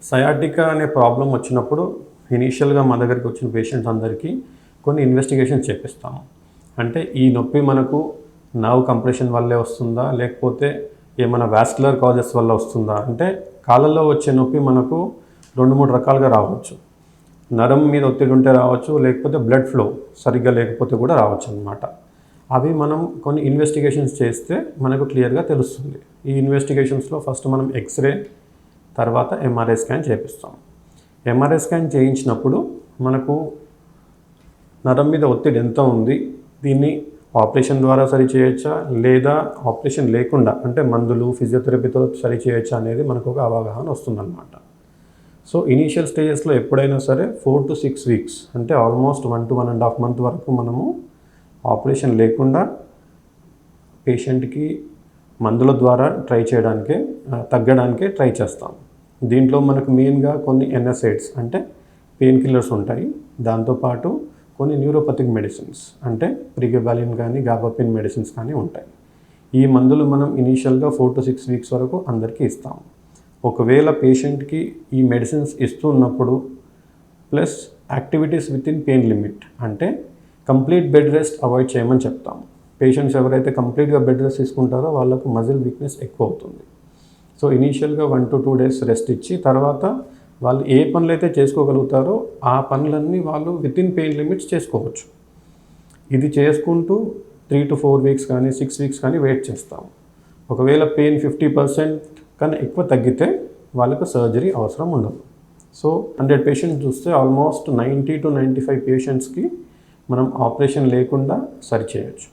Sciatica అనే problem వచ్చినప్పుడు ఇనీషియల్గా మా దగ్గరికి వచ్చిన పేషెంట్స్ అందరికీ కొన్ని ఇన్వెస్టిగేషన్స్ చేపిస్తాము. అంటే ఈ నొప్పి మనకు నర్వ్ కంప్రెషన్ వల్లే వస్తుందా, లేకపోతే ఏమైనా వాస్కులర్ కాజెస్ వల్ల వస్తుందా. అంటే కాళ్ళల్లో వచ్చే నొప్పి మనకు 2-3 రకాలుగా రావచ్చు. నరం మీద ఒత్తిడి ఉంటే రావచ్చు, లేకపోతే బ్లడ్ ఫ్లో సరిగ్గా లేకపోతే కూడా రావచ్చు అన్నమాట. అవి మనం కొన్ని ఇన్వెస్టిగేషన్స్ చేస్తే మనకు క్లియర్గా తెలుస్తుంది. ఈ ఇన్వెస్టిగేషన్స్లో ఫస్ట్ మనం ఎక్స్రే, తర్వాత ఎంఆర్ఐ స్కాన్ చేపిస్తాం. ఎంఆర్ఐ స్కాన్ చేయించినప్పుడు మనకు నరం మీద ఒత్తిడి ఎంత ఉంది, దీన్ని ఆపరేషన్ ద్వారా సరి చేయొచ్చా, లేదా ఆపరేషన్ లేకుండా అంటే మందులు ఫిజియోథెరపీతో సరి చేయొచ్చా అనేది మనకు ఒక అవగాహన వస్తుందన్నమాట. సో ఇనీషియల్ స్టేజెస్లో ఎప్పుడైనా సరే 4 to 6 వీక్స్ అంటే ఆల్మోస్ట్ 1 to 1.5 month వరకు మనము ఆపరేషన్ లేకుండా పేషెంట్కి మందుల ద్వారా తగ్గడానికే ట్రై చేస్తాం. దీంట్లో మనకు మెయిన్గా కొన్ని ఎన్ఎస్ఐడ్స్ అంటే పెయిన్ కిల్లర్స్ ఉంటాయి. దాంతోపాటు కొన్ని న్యూరోపతిక్ మెడిసిన్స్ అంటే ప్రిగబాలిన్ కానీ గాబాపిన్ మెడిసిన్స్ కానీ ఉంటాయి. ఈ మందులు మనం ఇనీషియల్గా 4 to 6 వీక్స్ వరకు అందరికీ ఇస్తాము. ఒకవేళ పేషెంట్కి ఈ మెడిసిన్స్ ఇస్తున్నప్పుడు plus activities with in pain limit అంటే కంప్లీట్ బెడ్ రెస్ట్ అవాయిడ్ చేయమని చెప్తాము. పేషెంట్స్ ఎవరైతే కంప్లీట్గా బెడ్ రెస్ట్ తీసుకుంటారో వాళ్ళకు మజిల్ వీక్నెస్ ఎక్కువ అవుతుంది. సో ఇనీషియల్గా 1 to 2 days రెస్ట్ ఇచ్చి తర్వాత వాళ్ళు ఏ పనులు అయితే చేసుకోగలుగుతారో ఆ పనులన్నీ వాళ్ళు విత్ ఇన్ పెయిన్ లిమిట్స్ చేసుకోవచ్చు. ఇది చేసుకుంటూ 3 to 4 వీక్స్ కానీ 6 వీక్స్ కానీ వెయిట్ చేస్తాము. ఒకవేళ పెయిన్ 50% కన్నా ఎక్కువ తగ్గితే వాళ్ళకు సర్జరీ అవసరం ఉండదు. సో 100 పేషెంట్స్ చూస్తే ఆల్మోస్ట్ 90 to 95 పేషెంట్స్కి మనం ఆపరేషన్ లేకుండా సరి చేయొచ్చు.